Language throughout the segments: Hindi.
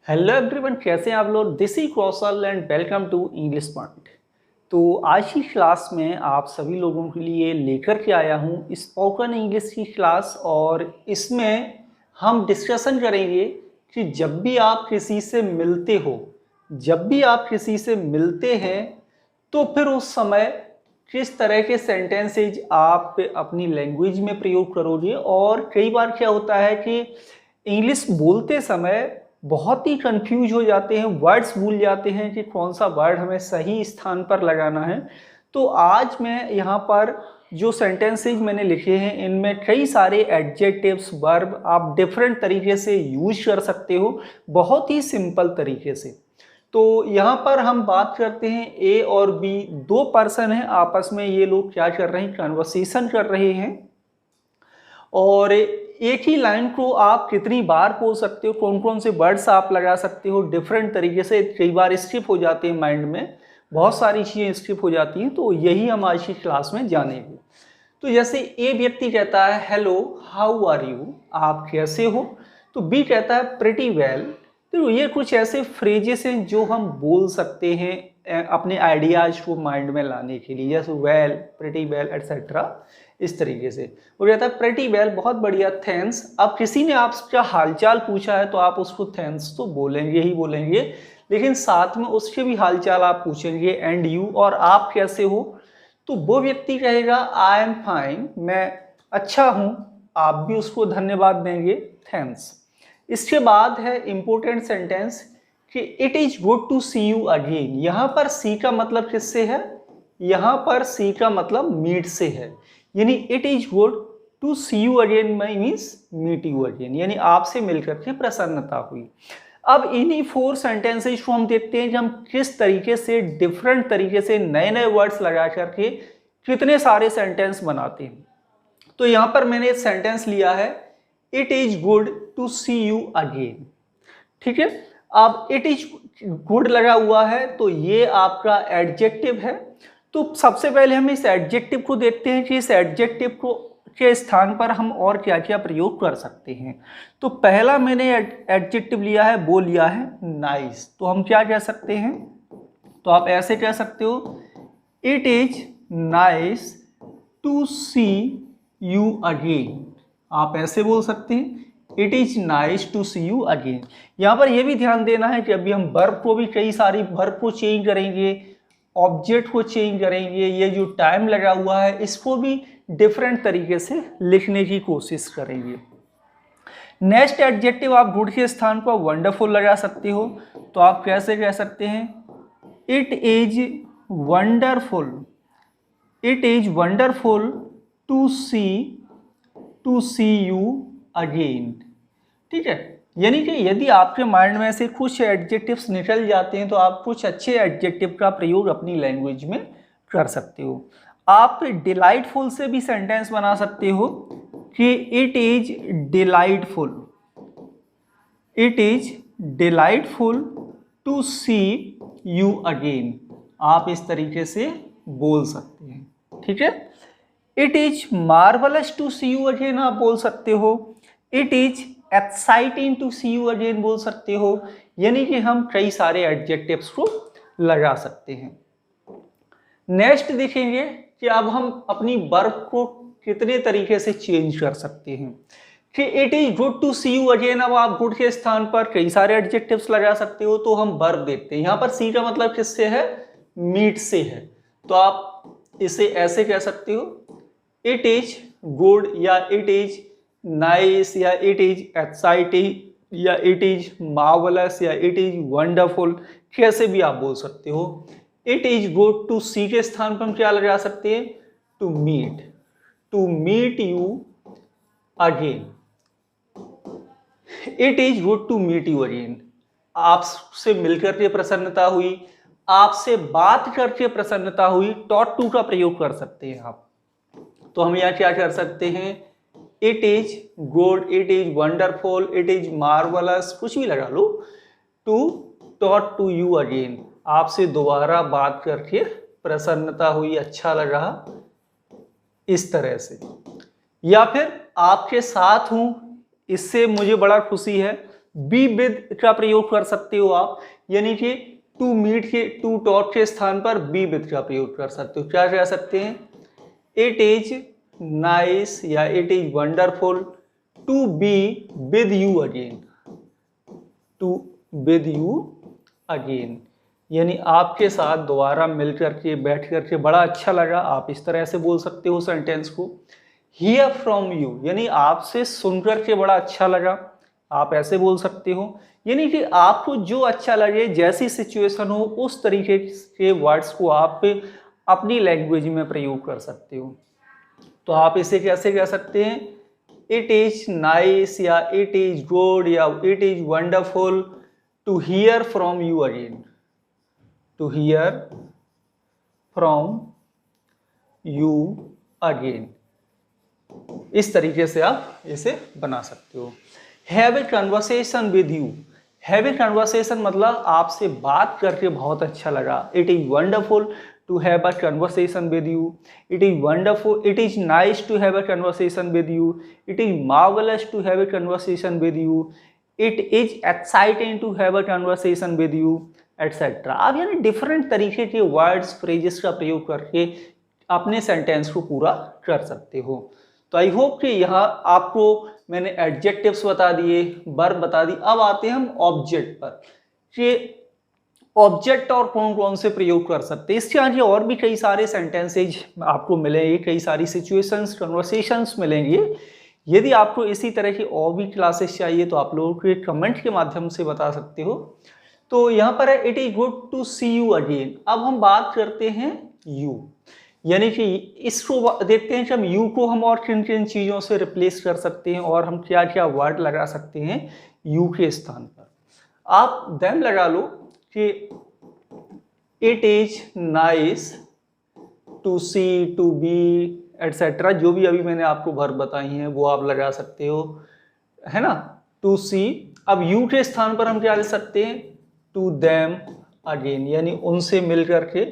हेलो एवरीवन, कैसे हैं आप लोग। This is Kaushal and welcome to English point. तो आज की क्लास में आप सभी लोगों के लिए लेकर के आया हूं स्पोकन इंग्लिश की क्लास। और इसमें हम डिस्कशन करेंगे कि जब भी आप किसी से मिलते हो, जब भी आप किसी से मिलते हैं तो फिर उस समय किस तरह के सेंटेंसेज आप अपनी लैंग्वेज में प्रयोग करोगे। और कई बार क्या होता है कि इंग्लिश बोलते समय बहुत ही कंफ्यूज हो जाते हैं, वर्ड्स भूल जाते हैं कि कौन सा वर्ड हमें सही स्थान पर लगाना है। तो आज मैं यहाँ पर जो सेंटेंसेज मैंने लिखे हैं इनमें कई सारे एडजेक्टिव्स, वर्ब आप डिफरेंट तरीके से यूज कर सकते हो, बहुत ही सिंपल तरीके से। तो यहाँ पर हम बात करते हैं ए और बी, दो पर्सन हैं आपस में, ये लोग क्या कर रहे हैं, कन्वर्सेशन कर रहे हैं। और एक ही लाइन को आप कितनी बार बोल सकते हो, कौन कौन से वर्ड्स आप लगा सकते हो डिफरेंट तरीके से। कई बार स्किप हो जाते हैं, माइंड में बहुत सारी चीज़ें स्किप हो जाती हैं, तो यही हम आज की क्लास में जानेंगे। तो जैसे ए व्यक्ति कहता है हेलो हाउ आर यू, आप कैसे हो। तो बी कहता है प्रिटी वेल। तो ये कुछ ऐसे फ्रेजेस हैं जो हम बोल सकते हैं अपने आइडियाज को माइंड में लाने के लिए, जैसे वेल, प्रिटी वेल एटसेट्रा, इस तरीके से। वो कहता है प्रिटी वेल, बहुत बढ़िया, थैंक्स। अब किसी ने आपका हालचाल पूछा है तो आप उसको थैंक्स तो बोलेंगे ही बोलेंगे, लेकिन साथ में उसके भी हालचाल आप पूछेंगे, एंड यू, और आप कैसे हो। तो वो व्यक्ति कहेगा आई एम फाइन, मैं अच्छा हूं, आप भी उसको धन्यवाद देंगे, थैंक्स। इसके बाद है इंपॉर्टेंट सेंटेंस कि it is good to see you again. यहां पर सी का मतलब किससे है, यहां पर सी का मतलब मीट से है, यानी it is good to see you again means meet you again, यानी आपसे मिलकर के प्रसन्नता हुई। अब इन्हीं फोर सेंटेंसेस को हम देखते हैं कि हम किस तरीके से डिफरेंट तरीके से नए नए वर्ड्स लगा करके कितने सारे सेंटेंस बनाते हैं। तो यहां पर मैंने एक सेंटेंस लिया है, it is good to see you again. ठीक है, अब इट इज गुड लगा हुआ है तो ये आपका एडजेक्टिव है। तो सबसे पहले हम इस एडजेक्टिव को देखते हैं कि इस एडजेक्टिव को के स्थान पर हम और क्या क्या प्रयोग कर सकते हैं। तो पहला मैंने एडजेक्टिव लिया है, वो लिया है नाइस। तो हम क्या कह सकते हैं, तो आप ऐसे कह सकते हो, it is nice to see you again. आप ऐसे बोल सकते हैं, it is nice to see you again. यहाँ पर यह भी ध्यान देना है कि अभी हम वर्ब को भी कई सारी वर्ब को चेंज करेंगे, ऑब्जेक्ट को चेंज करेंगे, ये जो टाइम लगा हुआ है इसको भी डिफरेंट तरीके से लिखने की कोशिश करेंगे। नेक्स्ट एडजेक्टिव आप गुड के स्थान पर वंडरफुल लगा सकते हो। तो आप कैसे कह सकते हैं, it is wonderful, it is wonderful to see you again. ठीक है, यानी कि यदि आपके माइंड में से कुछ एडजेक्टिव्स निकल जाते हैं तो आप कुछ अच्छे एडजेक्टिव का प्रयोग अपनी लैंग्वेज में कर सकते हो। आप डिलाइटफुल से भी सेंटेंस बना सकते हो कि it is delightful, it is delightful to see you again. आप इस तरीके से बोल सकते हैं। ठीक है, it is marvellous to see you again आप बोल सकते हो, it is exciting to see you again बोल सकते हो, यानी कि हम कई सारे एडजेक्टिव्स को लगा सकते हैं। नेक्स्ट देखेंगे कि अब हम अपनी वर्ब को कितने तरीके से चेंज कर सकते हैं कि it is good to see you again. अब आप गुड के स्थान पर कई सारे एडजेक्टिव्स लगा सकते हो, तो हम वर्ब देखते हैं। यहाँ पर सी का मतलब किससे है, मीट से है। तो आप इसे ऐसे कह सकते हो, इट इज गुड, या इट इज नाइस, या इट इज एक्साइटिंग, या इट इज मार्वलस, या इट इज वंडरफुल, कैसे भी आप बोल सकते हो। It is good to see के स्थान पर हम क्या लगा सकते हैं, to meet you again. It is good to meet you again, आपसे मिलकर के प्रसन्नता हुई, आपसे बात करके प्रसन्नता हुई, टॉट टू का प्रयोग कर सकते हैं आप। तो हम यहाँ क्या कर सकते हैं, it is good, it is wonderful, it is marvellous, कुछ भी लगा लो, to talk to you again, आपसे दोबारा बात करके प्रसन्नता हुई, अच्छा लगा, इस तरह से। या फिर आपके साथ हूं, इससे मुझे बड़ा खुशी है, बी विद का प्रयोग कर सकते हो आप, यानी कि टू मीट के टू टॉक के स्थान पर बी विद का प्रयोग कर सकते हो। क्या कह सकते हैं? इट इज नाइस या it is wonderful to be with you again, to with you again, यानी आपके साथ दोबारा मिल करके बैठ करके बड़ा अच्छा लगा, आप इस तरह से बोल सकते हो सेंटेंस को। हियर फ्रॉम यू, यानी आपसे सुन करके बड़ा अच्छा लगा, आप ऐसे बोल सकते हो, यानी कि आपको जो अच्छा लगे, जैसी सिचुएशन हो उस तरीके के वर्ड्स को आप अपनी लैंग्वेज में प्रयोग कर सकते हो। तो आप इसे कैसे कह सकते हैं? इट इज नाइस या इट इज गुड या it is wonderful to hear from you again, to hear from you again. इस तरीके से आप इसे बना सकते हो। Have a conversation with you, have a conversation मतलब आपसे बात करके बहुत अच्छा लगा। It is wonderful to have a conversation with you, it is wonderful, it is nice to have a conversation with you, it is marvellous to have a conversation with you, it is exciting to have a conversation with you, etcetera. आप यानी डिफरेंट तरीके के वर्ड्स फ्रेजेस का प्रयोग करके अपने सेंटेंस को पूरा कर सकते हो। तो आई होप कि यहाँ आपको मैंने एडजेक्टिव्स बता दिए, वर्ब बता दी। अब आते हैं हम ऑब्जेक्ट पर कि ऑब्जेक्ट और कौन कौन से प्रयोग कर सकते हैं। इसके आगे और भी कई सारे सेंटेंसेज आपको मिलेंगे, कई सारी सिचुएशंस, कन्वर्सेशंस मिलेंगे। यदि आपको इसी तरह की और भी क्लासेस चाहिए तो आप लोगों के कमेंट के माध्यम से बता सकते हो। तो यहाँ पर है it is good to see you again. अब हम बात करते हैं यू, यानी कि इसको देखते हैं कि हम यू को हम और किन किन चीज़ों से रिप्लेस कर सकते हैं और हम क्या क्या वर्ड लगा सकते हैं यू के स्थान पर। आप देम लगा लो कि it is nice to see, to be, etcetera. जो भी अभी मैंने आपको वर्ब बताई हैं वो आप लगा सकते हो, है ना, टू सी। अब यू के स्थान पर हम क्या ले सकते हैं? टू देम अगेन, यानी उनसे मिलकर के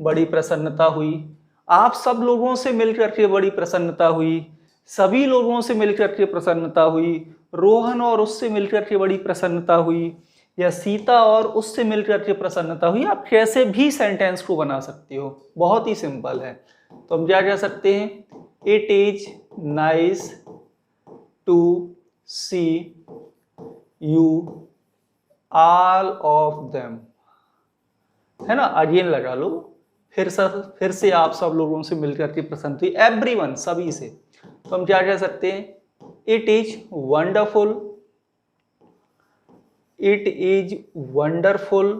बड़ी प्रसन्नता हुई। आप सब लोगों से मिलकर के बड़ी प्रसन्नता हुई, सभी लोगों से मिलकर के प्रसन्नता हुई, रोहन और उससे मिलकर के बड़ी प्रसन्नता हुई, या सीता और उससे मिलकर के प्रसन्नता हुई। आप कैसे भी सेंटेंस को बना सकते हो, बहुत ही सिंपल है। तो हम क्या कह सकते हैं? It is nice to see you all of them, है ना, अगेन लगा लो, फिर से आप सब लोगों से मिलकर के प्रसन्न हुई, एवरीवन, सभी से। तो हम क्या कह सकते हैं? It is wonderful, it is wonderful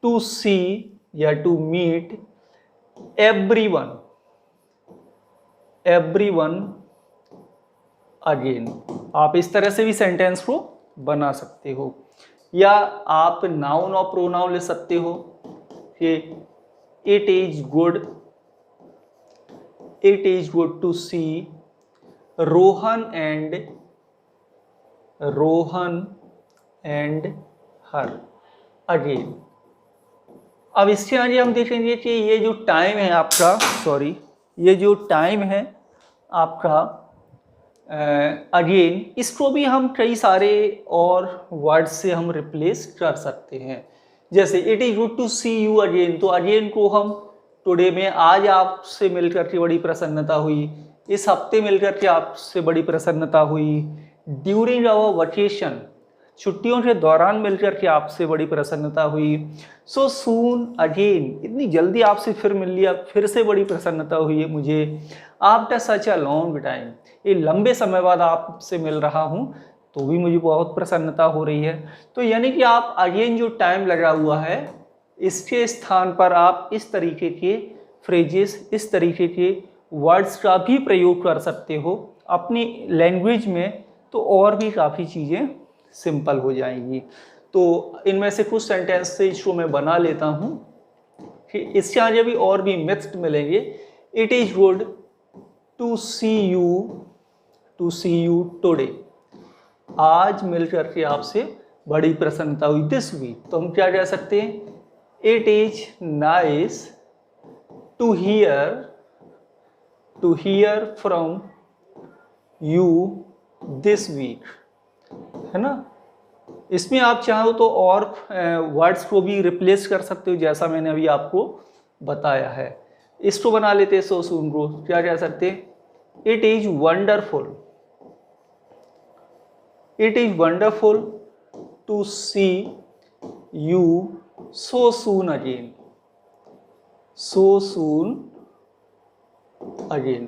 to see या to meet everyone, everyone again. आप इस तरह से भी सेंटेंस को बना सकते हो। या आप नाउन और प्रोनाउन ले सकते हो कि it is good, it is good to see Rohan and her again. अब इसके आगे हम देखेंगे कि ये जो टाइम है आपका, सॉरी, ये जो टाइम है आपका अगेन, इसको भी हम कई सारे और वर्ड से हम रिप्लेस कर सकते हैं। जैसे it is good to see you again, तो अगेन को हम टुडे में, आज आपसे मिलकर के बड़ी प्रसन्नता हुई, इस हफ्ते मिलकर के आपसे बड़ी प्रसन्नता हुई, ड्यूरिंग आवर वकेशन, छुट्टियों के दौरान मिलकर के आपसे बड़ी प्रसन्नता हुई, सो सून अगेन, इतनी जल्दी आपसे फिर मिल लिया, फिर से बड़ी प्रसन्नता हुई है मुझे, after such a long time, ये लंबे समय बाद आपसे मिल रहा हूँ तो भी मुझे बहुत प्रसन्नता हो रही है। तो यानी कि आप अगेन जो टाइम लगा हुआ है इसके स्थान पर आप इस तरीके के फ्रेजेस, इस तरीके के वर्ड्स का भी प्रयोग कर सकते हो अपनी लैंग्वेज में, तो और भी काफ़ी चीज़ें सिंपल हो जाएंगी। तो इनमें से कुछ सेंटेंस से इसको मैं बना लेता हूँ कि इसके आगे भी और भी मिक्स्ड मिलेंगे। It is good to see you today, आज मिलकर के आपसे बड़ी प्रसन्नता हुई। दिस वीक, तो हम क्या कह सकते हैं? It is nice to hear from you this week, है ना। इसमें आप चाहो तो और वर्ड्स को भी रिप्लेस कर सकते हो, जैसा मैंने अभी आपको बताया है। इसको बना लेते हैं सो सून को, क्या कह सकते हैं, it is wonderful, it is wonderful to see you so soon again, so soon again.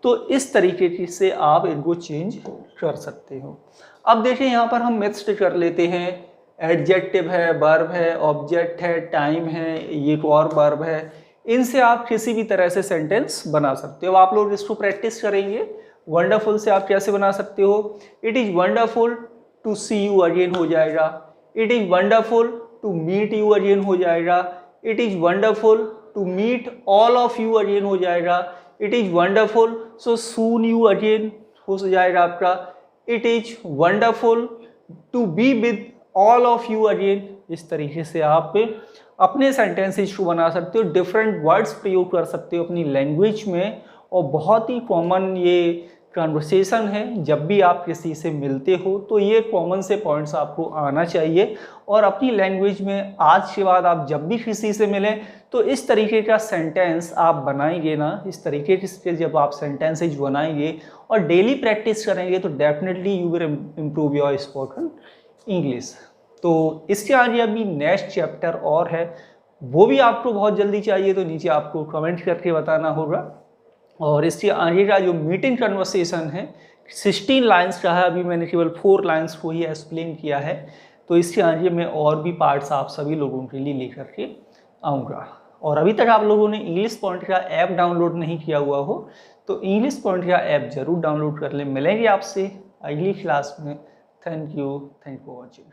तो इस तरीके से आप इनको चेंज कर सकते हो। अब देखिए यहाँ पर हम मिक्स्ड कर लेते हैं, एडजेक्टिव है, वर्ब है, ऑब्जेक्ट है, टाइम है, ये एक और वर्ब है, इनसे आप किसी भी तरह से सेंटेंस बना सकते हो। आप लोग इसको प्रैक्टिस करेंगे। वंडरफुल से आप कैसे बना सकते हो, it is wonderful to see you again हो जाएगा, it is wonderful to meet you again हो जाएगा, it is wonderful to meet all of you again हो जाएगा, it is wonderful so soon you again हो जाएगा आपका, it is wonderful to be with all of you again. इस तरीके से आप अपने सेंटेंसेस को बना सकते हो, डिफरेंट वर्ड्स प्रयोग कर सकते हो अपनी लैंग्वेज में। और बहुत ही कॉमन ये कन्वर्सेशन है, जब भी आप किसी से मिलते हो तो ये कॉमन से पॉइंट्स आपको आना चाहिए। और अपनी लैंग्वेज में आज के बाद आप जब भी किसी से मिलें तो इस तरीके का सेंटेंस आप बनाएंगे ना, इस तरीके से जब आप सेंटेंसेज बनाएंगे और डेली प्रैक्टिस करेंगे तो definitely you will improve your spoken English. तो इसके आगे अभी नेक्स्ट चैप्टर और है, वो भी आपको बहुत जल्दी चाहिए, तो नीचे आपको कमेंट करके बताना होगा। और इसके आगे का जो मीटिंग कन्वर्सेशन है 16 लाइन्स का है, अभी मैंने केवल 4 लाइन्स को ही एक्सप्लेन किया है। तो इसके आगे मैं और भी पार्ट्स आप सभी लोगों के लिए लेकर के आऊँगा। और अभी तक आप लोगों ने इंग्लिश पॉइंट का ऐप डाउनलोड नहीं किया हुआ हो तो इंग्लिश पॉइंट का ऐप जरूर डाउनलोड कर लें। मिलेंगे आपसे अगली क्लास में। Thank you for watching.